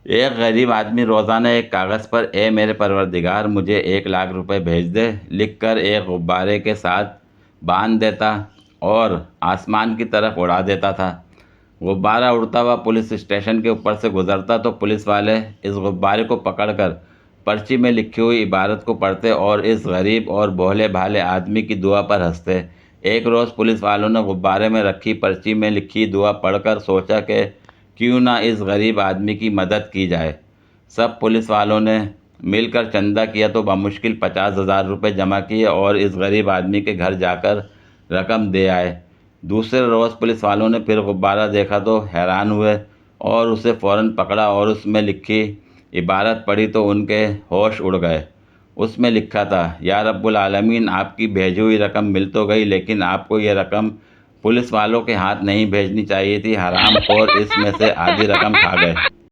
एक गरीब आदमी रोज़ाना एक कागज़ पर ए मेरे परवरदिगार मुझे 1 लाख रुपए भेज दे लिखकर एक गुब्बारे के साथ बांध देता और आसमान की तरफ उड़ा देता था। गुब्बारा उड़ता हुआ पुलिस स्टेशन के ऊपर से गुजरता तो पुलिस वाले इस गुब्बारे को पकड़कर पर्ची में लिखी हुई इबारत को पढ़ते और इस गरीब और भोले भाले आदमी की दुआ पर हंसते। एक रोज़ पुलिस वालों ने गुब्बारे में रखी पर्ची में लिखी दुआ पढ़कर सोचा कि क्यों ना इस गरीब आदमी की मदद की जाए। सब पुलिस वालों ने मिलकर चंदा किया तो बमुश्किल 50,000 रुपये जमा किए और इस गरीब आदमी के घर जाकर रकम दे आए। दूसरे रोज़ पुलिस वालों ने फिर गुब्बारा देखा तो हैरान हुए और उसे फ़ौरन पकड़ा और उसमें लिखी इबारत पढ़ी तो उनके होश उड़ गए। उसमें लिखा था, या रब्बुल आलमीन, आपकी भेजी हुई रकम मिल तो गई, लेकिन आपको ये रकम पुलिस वालों के हाथ नहीं भेजनी चाहिए थी। हरामखोर इसमें से आधी रकम खा गए।